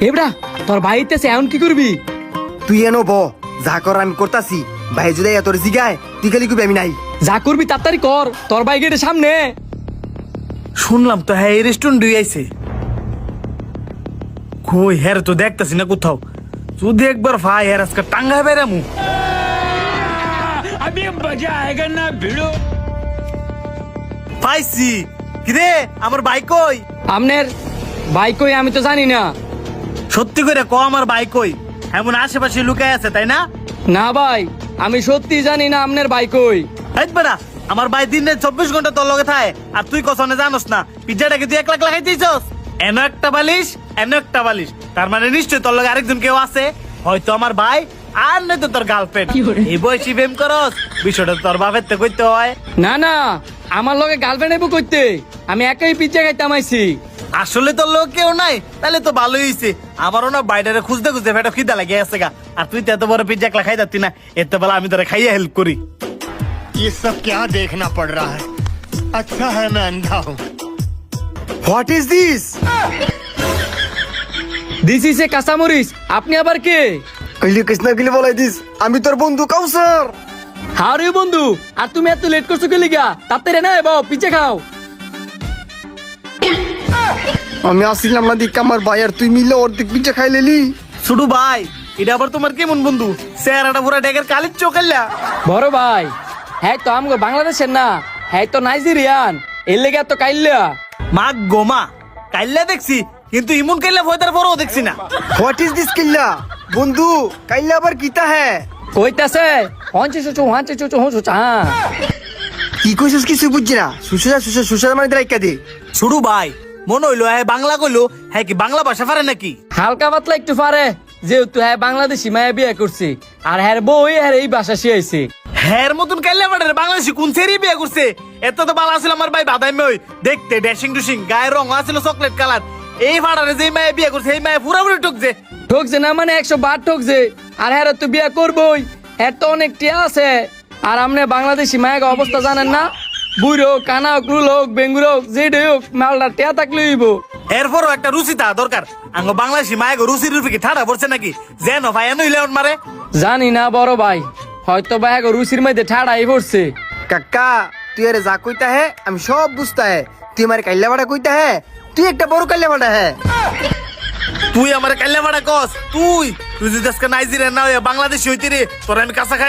এবড়া তোর ভাইতেছে এমন কি করবি? তুই এনো ব যা কর আমি করতাছি। ভাই যদি তোর জিগায় তুই খালি কবি আমি নাই। যা করবি তাড়াতাড়ি কর, তোর ভাই গেটের সামনে। শুনলাম তো হ্যাঁ এই রেস্টুরেন্ট আইছে। কই হ্যাঁ তো দেখতাছি না কোথাও। যদি একবার ভাই হ্যাঁ আজকে টাঙ্গা বেরামু। পাইছি কিরে আমার ভাই কই? আমনের ভাই কই আমি তো জানি না। সত্যি করে ক আমার ভাই কই? এমন আশেপাশে লুকায় আছে তাই না? না ভাই আমি সত্যি জানি না আমনের ভাই কই। এই বেটা আমার ভাই দিনে 24 ঘন্টা তোর লগে থাকে আর তুই কসনে জানোস না পিজ্জাটাকে তুই 1 লাখ লাগাই দিছস। এনো একটা বালিশ এনো একটা বালিশ, তার মানে নিশ্চয় তোর লগে আরেকজন কেউ আছে, হয়তো আমার ভাই আর নয়তো তোর গার্লফ্রেন্ড। এই বয়সী প্রেম করস, বিষয়টা তোর বাপের তো কইতে হয়। না না আমার লগে গার্লফ্রেন্ড এবো কইতে, আমি একাই পিজ্জা খাইতাম আইছি। আসলে তোর লোক কেউ নাই তাহলে তো ভালোই হইছে। আমারও না বাইরে খুঁজতে খুঁজতে ফেটা খিদা লাগে আছে গা, আর তুই তো এত বড় পিজ্জা একলা খাই যাচ্ছি না, এত বেলা আমি তোরা খাইয়া হেল্প করি। ये सब क्या देखना पड़ रहा है? अच्छा है मैं अंधा हूँ। What is this? This is a কাঁচামরিচ। আপনি আবার কে? কইলি কৃষ্ণা গিলি বলাই দিস আমি তোর বন্ধু কাউসার। আরে বন্ধু, আর তুমি এত লেট করছো কে লিগা? তাড়াতাড়ি না বাবা পিজ্জা খাও। আমি আসছিলাম না দিক আমার ভাই আর তুই মিলে অর্ধেক পিজ্জা খাই লেলি। শুধু ভাই এটা আবার তোমার কেমন বন্ধু? চেহারাটা পুরো ডেকের কালির চোখাল্লা। বড় ভাই হ্যাঁ তো আমগো বাংলাদেশের না, হ্যাঁ তো নাইজেরিয়ান, এর লেগে তো কাইল্লা। মা গোমা কাইল্লা দেখছি কিন্তু ইমন কাইল্লা ভয়তার পরও দেখছি না। হোয়াট ইজ দিস কিল্লা? বন্ধু কাইল্লা আবার কিতা হ্যাঁ? কইতাছে হঞ্চে চুচু হঞ্চে চুচু হঞ্চু হ্যাঁ। কি কইছিস কিছু বুঝছি না। সুসা মানে রাইকা দে। শুরু ভাই মনে হইলো হ্যাঁ বাংলা কইলো, হ্যাঁ কি বাংলা ভাষা পারে নাকি? হালকা পাতলা একটু পারে, যেহেতু হ্যাঁ বাংলাদেশি মায়া বিয়ে করছে আর হ্যাঁ বই হ্যাঁ এই ভাষা শিখাইছে। হ্যার মতন কাইল্লা বাড়ে বাংলাদেশি কোন সেরি বিয়ে করছে? এত তো ভালো আছিল আমার ভাই বাদাই মই দেখতে ড্যাশিং ডুশিং, গায়ের রং আছিল চকলেট কালার। এই ফাড়ারে যে মায়া বিয়ে করছে এই মায়া পুরাপুরি টুকছে। ঠকছে না মানে 100 বার ঠকছে। আর হ্যাঁ তো বিয়ে করবই, হ্যাঁ তো অনেক টিয়া আছে। আর আপনি বাংলাদেশি মায়ের অবস্থা জানেন না? বুড়ো হোক কানা হোক রুল হোক বেঙ্গুর হোক যেটাই হোক মালটা টিয়া থাকলে হইব। এরপরও একটা রুচিতা দরকার। আঙ্গ বাংলাদেশি মায়ের রুচির রূপে কি ঠাড়া পড়ছে নাকি? যেন ভাই এনো ইলেভন মারে জানি না বড় ভাই, হয়তো ভাই এখন রুচির মধ্যে ঠাড়াই পড়ছে। কাকা তুই আরে যা কইতা হে আমি সব বুঝতা হে। তুই আমার কাইল্লা বাড়া কইতা হে, তুই একটা বড় কাইল্লা বাড়া হে। তুই আমার কাইল্লা ভাড়া কস? তুই তুই যদি আজকে নাইজেরিয়া না হয়ে বাংলাদেশি হইতে রে তোর আমি কাঁচা খাই